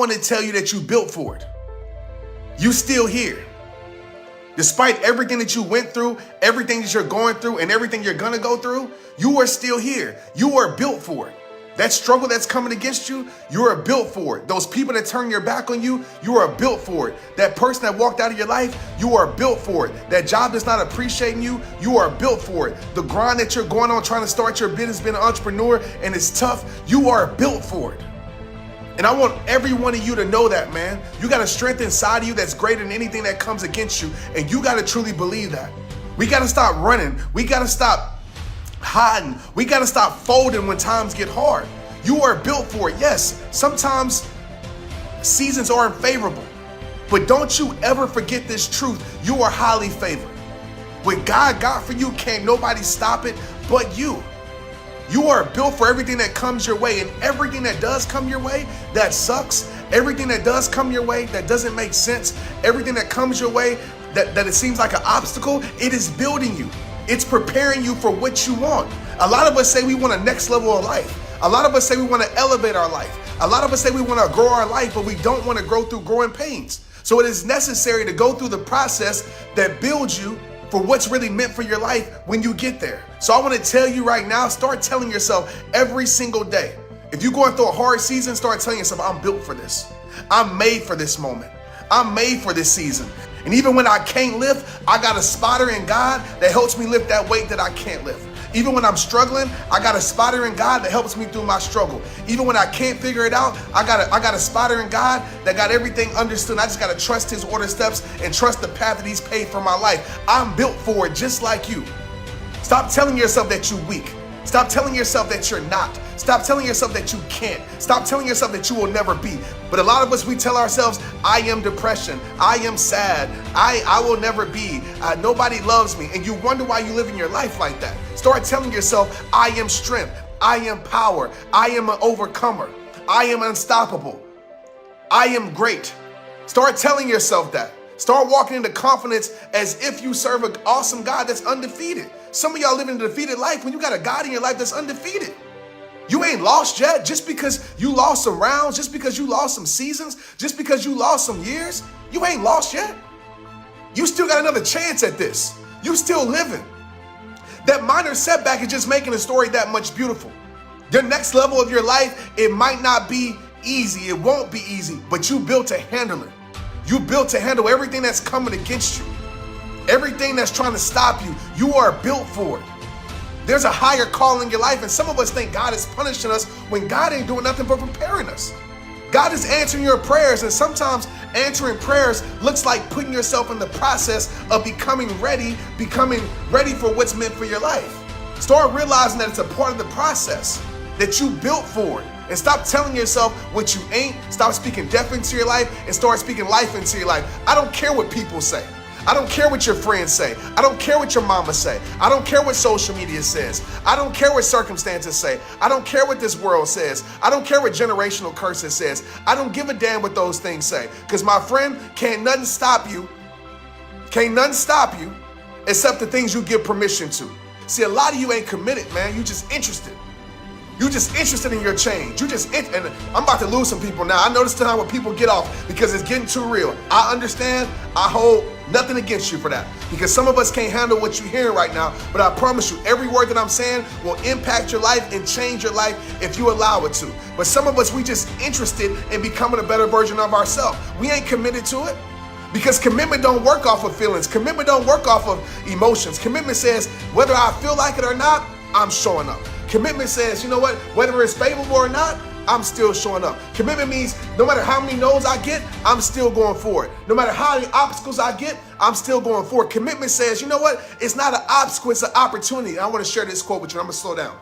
want to tell you that you built for it. You still here. Despite everything that you went through, everything that you're going through, and everything you're gonna go through, you are still here. You are built for it. That struggle that's coming against you, you are built for it. Those people that turn your back on you, you are built for it. That person that walked out of your life, you are built for it. That job that's not appreciating you, you are built for it. The grind that you're going on trying to start your business, being an entrepreneur, and it's tough, you are built for it. And I want every one of you to know that, man. You got a strength inside of you that's greater than anything that comes against you, and you got to truly believe that. We got to stop running. We got to stop hiding. We got to stop folding when times get hard. You are built for it. Yes, sometimes seasons are unfavorable, but don't you ever forget this truth. You are highly favored. What God got for you, can't nobody stop it but you. You are built for everything that comes your way, and everything that does come your way that sucks, everything that does come your way that doesn't make sense, everything that comes your way that it seems like an obstacle, it is building you. It's preparing you for what you want. A lot of us say we want a next level of life. A lot of us say we want to elevate our life. A lot of us say we want to grow our life, but we don't want to grow through growing pains. So it is necessary to go through the process that builds you for what's really meant for your life when you get there. So I want to tell you right now, start telling yourself every single day. If you're going through a hard season, start telling yourself, I'm built for this. I'm made for this moment. I'm made for this season. And even when I can't lift, I got a spotter in God that helps me lift that weight that I can't lift. Even when I'm struggling, I got a spotter in God that helps me through my struggle. Even when I can't figure it out, I got a spotter in God that got everything understood. I just got to trust his order steps and trust the path that he's paved for my life. I'm built for it just like you. Stop telling yourself that you're weak. Stop telling yourself that you're not. Stop telling yourself that you can't. Stop telling yourself that you will never be. But a lot of us, we tell ourselves, I am depression. I am sad. I will never be. Nobody loves me. And you wonder why you live in your life like that. Start telling yourself, I am strength. I am power. I am an overcomer. I am unstoppable. I am great. Start telling yourself that. Start walking into confidence as if you serve an awesome God that's undefeated. Some of y'all living a defeated life when you got a God in your life that's undefeated. You ain't lost yet. Just because you lost some rounds, just because you lost some seasons, just because you lost some years, you ain't lost yet. You still got another chance at this. You still living. That minor setback is just making the story that much beautiful. The next level of your life, it might not be easy. It won't be easy, but you built to handle it. You built to handle everything that's coming against you. Everything that's trying to stop you, you are built for it. There's a higher call in your life, and some of us think God is punishing us when God ain't doing nothing but preparing us. God is answering your prayers, and sometimes answering prayers looks like putting yourself in the process of becoming ready for what's meant for your life. Start realizing that it's a part of the process, that you built for it. And stop telling yourself what you ain't. Stop speaking death into your life and start speaking life into your life. I don't care what people say. I don't care what your friends say. I don't care what your mama say. I don't care what social media says. I don't care what circumstances say. I don't care what this world says. I don't care what generational curses says. I don't give a damn what those things say. Because my friend, can't nothing stop you. Can't nothing stop you except the things you give permission to. See, a lot of you ain't committed, man. You just interested. You just interested in your change. And I'm about to lose some people now. I notice time when people get off because it's getting too real. I understand. I hold nothing against you for that, because some of us can't handle what you're hearing right now. But I promise you, every word that I'm saying will impact your life and change your life if you allow it to. But some of us, we just interested in becoming a better version of ourselves. We ain't committed to it. Because commitment don't work off of feelings. Commitment don't work off of emotions. Commitment says, whether I feel like it or not, I'm showing up. Commitment says, you know what, whether it's favorable or not, I'm still showing up. Commitment means no matter how many no's I get, I'm still going for it. No matter how many obstacles I get, I'm still going for it. Commitment says, you know what, it's not an obstacle, it's an opportunity. And I want to share this quote with you. I'm going to slow down.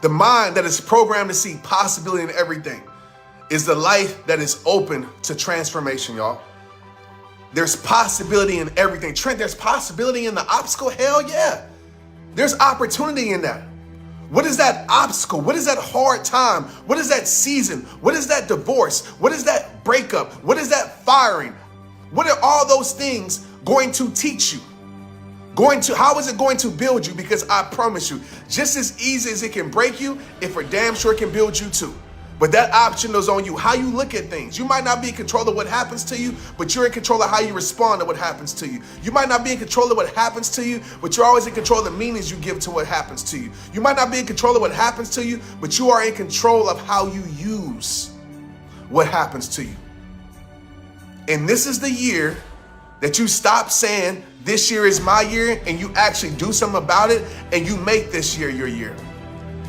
The mind that is programmed to see possibility in everything is the life that is open to transformation, y'all. There's possibility in everything. Trent, there's possibility in the obstacle? Hell yeah. There's opportunity in that. What is that obstacle? What is that hard time? What is that season? What is that divorce? What is that breakup? What is that firing? What are all those things going to teach you? How is it going to build you? Because I promise you, just as easy as it can break you, it for damn sure can build you too. But that option is on you, how you look at things. You might not be in control of what happens to you, but you're in control of how you respond to what happens to you. You might not be in control of what happens to you, but you're always in control of the meanings you give to what happens to you. You might not be in control of what happens to you, but you are in control of how you use what happens to you. And this is the year that you stop saying, this year is my year, and you actually do something about it, and you make this year your year.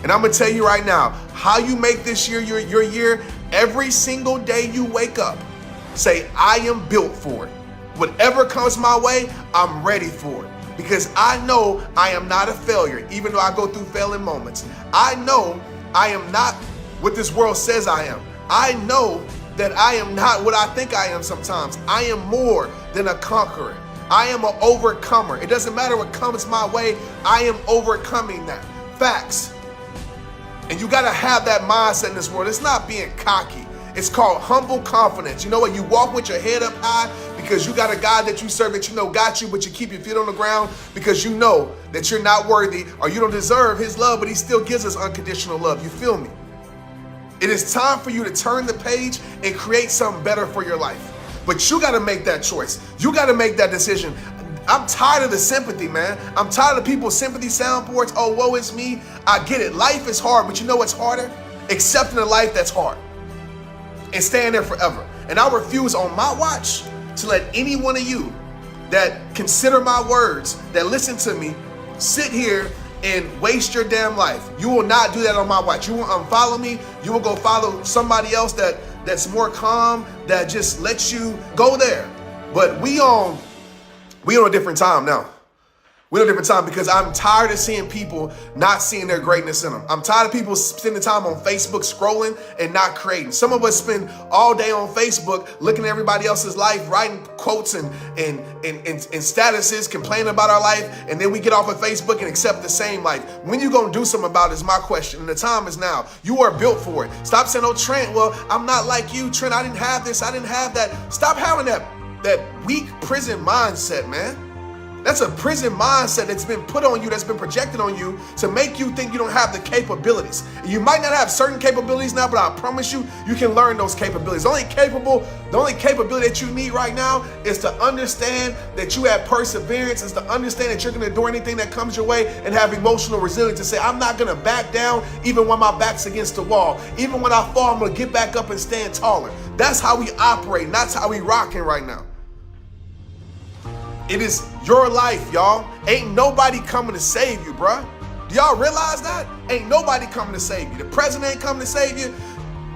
And I'm gonna tell you right now, how you make this year your year, every single day you wake up, say, I am built for it. Whatever comes my way, I'm ready for it. Because I know I am not a failure, even though I go through failing moments. I know I am not what this world says I am. I know that I am not what I think I am sometimes. I am more than a conqueror. I am an overcomer. It doesn't matter what comes my way, I am overcoming that. Facts. And you gotta have that mindset in this world. It's not being cocky. It's called humble confidence. You know what? You walk with your head up high because you got a God that you serve that you know got you, but you keep your feet on the ground because you know that you're not worthy or you don't deserve his love, but he still gives us unconditional love. You feel me? It is time for you to turn the page and create something better for your life. But you gotta make that choice. You gotta make that decision. I'm tired of the sympathy, man. I'm tired of people's sympathy soundboards. Oh, woe is me. I get it. Life is hard, but you know what's harder? Accepting a life that's hard and staying there forever. And I refuse on my watch to let any one of you that consider my words, that listen to me, sit here and waste your damn life. You will not do that on my watch. You will unfollow me. You will go follow somebody else that's more calm, that just lets you go there. But we on a different time now. We're on a different time because I'm tired of seeing people not seeing their greatness in them. I'm tired of people spending time on Facebook scrolling and not creating. Some of us spend all day on Facebook looking at everybody else's life, writing quotes and statuses, complaining about our life, and then we get off of Facebook and accept the same life. When you gonna do something about it is my question, and the time is now. You are built for it. Stop saying, oh, Trent, well, I'm not like you. Trent, I didn't have this, I didn't have that. Stop having that weak prison mindset, man. That's a prison mindset that's been put on you, that's been projected on you to make you think you don't have the capabilities. You might not have certain capabilities now, but I promise you, you can learn those capabilities. The only capability that you need right now is to understand that you have perseverance, is to understand that you're going to endure anything that comes your way and have emotional resilience to say, I'm not going to back down even when my back's against the wall. Even when I fall, I'm going to get back up and stand taller. That's how we operate, and that's how we rocking right now. It is your life, y'all. Ain't nobody coming to save you, bruh. Do y'all realize that? Ain't nobody coming to save you. The president ain't coming to save you.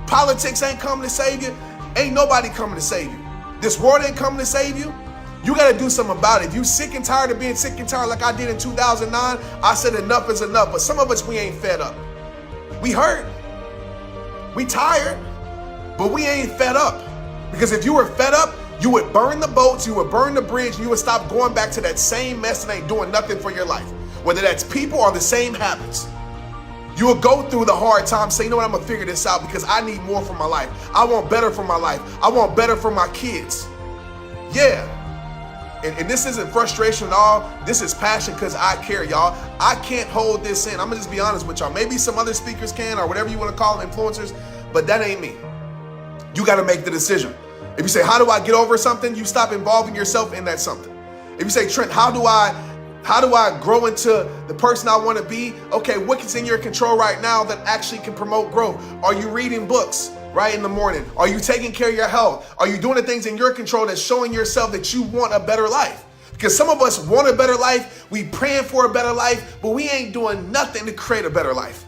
Politics ain't coming to save you. Ain't nobody coming to save you. This world ain't coming to save you. You got to do something about it. If you sick and tired of being sick and tired like I did in 2009, I said enough is enough. But some of us, we ain't fed up. We hurt. We tired. But we ain't fed up. Because if you were fed up, you would burn the boats, you would burn the bridge, and you would stop going back to that same mess and ain't doing nothing for your life. Whether that's people or the same habits. You will go through the hard times, say, you know what, I'm gonna figure this out because I need more for my life. I want better for my life. I want better for my kids. Yeah. And this isn't frustration at all. This is passion because I care, y'all. I can't hold this in. I'm gonna just be honest with y'all. Maybe some other speakers can, or whatever you want to call them, influencers, but that ain't me. You gotta make the decision. If you say, how do I get over something? You stop involving yourself in that something. If you say, Trent, how do I grow into the person I want to be? Okay, what's in your control right now that actually can promote growth? Are you reading books right in the morning? Are you taking care of your health? Are you doing the things in your control that's showing yourself that you want a better life? Because some of us want a better life, we praying for a better life, but we ain't doing nothing to create a better life.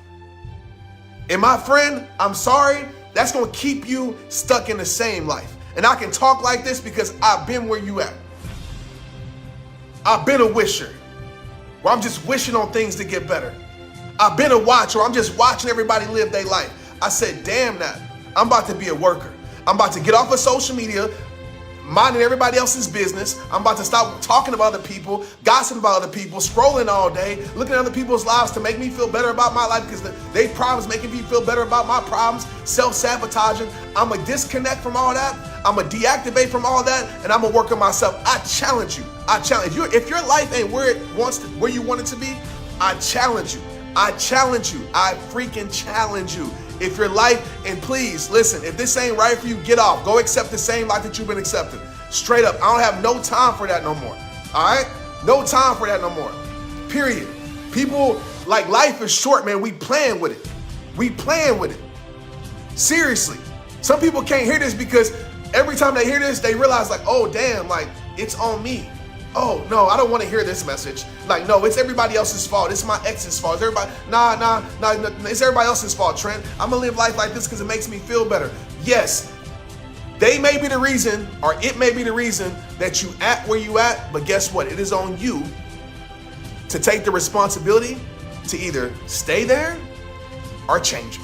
And my friend, I'm sorry, that's going to keep you stuck in the same life. And I can talk like this because I've been where you at. I've been a wisher, where I'm just wishing on things to get better. I've been a watcher, where I'm just watching everybody live their life. I said, damn that. I'm about to be a worker. I'm about to get off of social media, minding everybody else's business. I'm about to stop talking about other people, gossiping about other people, scrolling all day, looking at other people's lives to make me feel better about my life because they problems making me feel better about my problems, self-sabotaging. I'm going to disconnect from all that. I'm going to deactivate from all that, and I'm going to work on myself. I challenge you. If your life ain't where you want it to be, I challenge you. I freaking challenge you. If your life, and please listen, if this ain't right for you, get off. Go accept the same life that you've been accepting. Straight up. I don't have no time for that no more. All right? No time for that no more. Period. People, like, life is short, man. We playing with it. We playing with it. Seriously. Some people can't hear this because every time they hear this, they realize, like, oh, damn, like, it's on me. Oh, no, I don't want to hear this message. Like, no, it's everybody else's fault. It's my ex's fault. It's everybody, nah, it's everybody else's fault, Trent. I'm going to live life like this because it makes me feel better. Yes, they may be the reason, or it may be the reason that you at where you at, but guess what? It is on you to take the responsibility to either stay there or change it.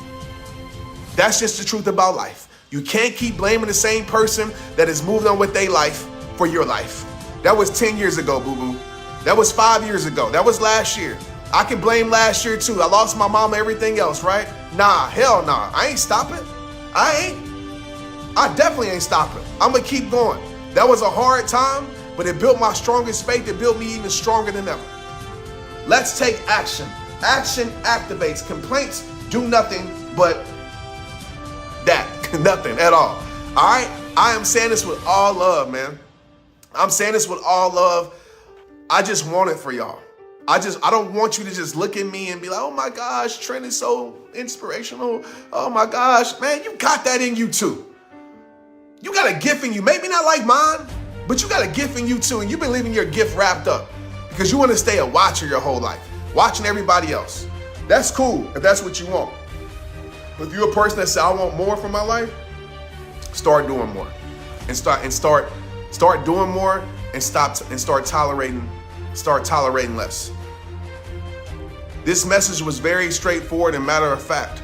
That's just the truth about life. You can't keep blaming the same person that has moved on with their life for your life. That was 10 years ago, boo-boo. That was 5 years ago. That was last year. I can blame last year too. I lost my mom and everything else, right? Nah, hell nah. I ain't stopping. I definitely ain't stopping. I'm gonna keep going. That was a hard time, but it built my strongest faith. It built me even stronger than ever. Let's take action. Action activates. Complaints do nothing but that. Nothing at all. All right? I am saying this with all love, man. I'm saying this with all love. I just want it for y'all. I don't want you to just look at me and be like, oh my gosh, Trent is so inspirational. Oh my gosh, man, you got that in you too. You got a gift in you. Maybe not like mine, but you got a gift in you too. And you've been leaving your gift wrapped up because you want to stay a watcher your whole life, watching everybody else. That's cool if that's what you want. But if you're a person that says, I want more from my life, start doing more and start doing more and start tolerating less. This message was very straightforward and matter of fact.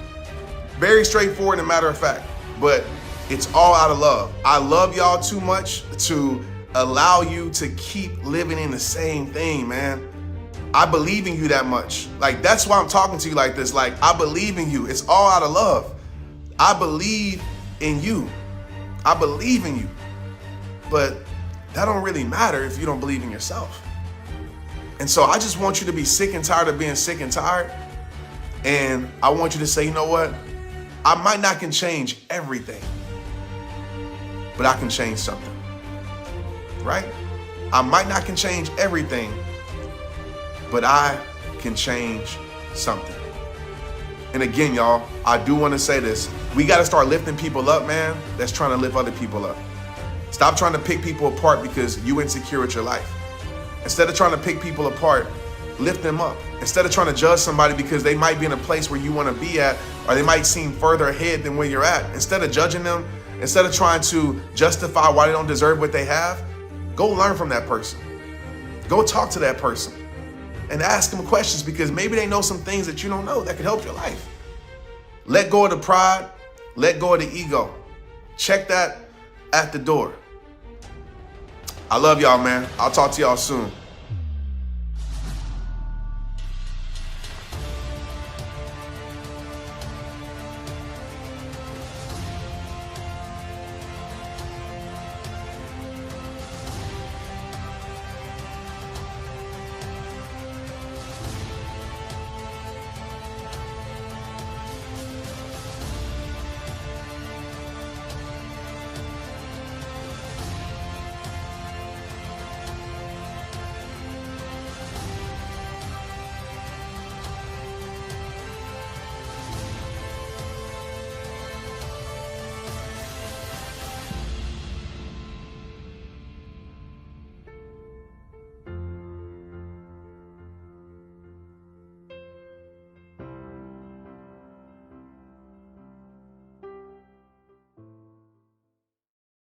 Very straightforward and matter of fact, but it's all out of love. I love y'all too much to allow you to keep living in the same thing, man. I believe in you that much. Like, that's why I'm talking to you like this. Like, I believe in you. It's all out of love. I believe in you. I believe in you. But that don't really matter if you don't believe in yourself. And so I just want you to be sick and tired of being sick and tired. And I want you to say, you know what? I might not can change everything, but I can change something, right? I might not can change everything, but I can change something. And again, y'all, I do want to say this. We got to start lifting people up, man. That's trying to lift other people up. Stop trying to pick people apart because you insecure with your life. Instead of trying to pick people apart, lift them up. Instead of trying to judge somebody because they might be in a place where you want to be at, or they might seem further ahead than where you're at, instead of judging them, instead of trying to justify why they don't deserve what they have, go learn from that person. Go talk to that person and ask them questions because maybe they know some things that you don't know that could help your life. Let go of the pride. Let go of the ego. Check that at the door. I love y'all, man. I'll talk to y'all soon.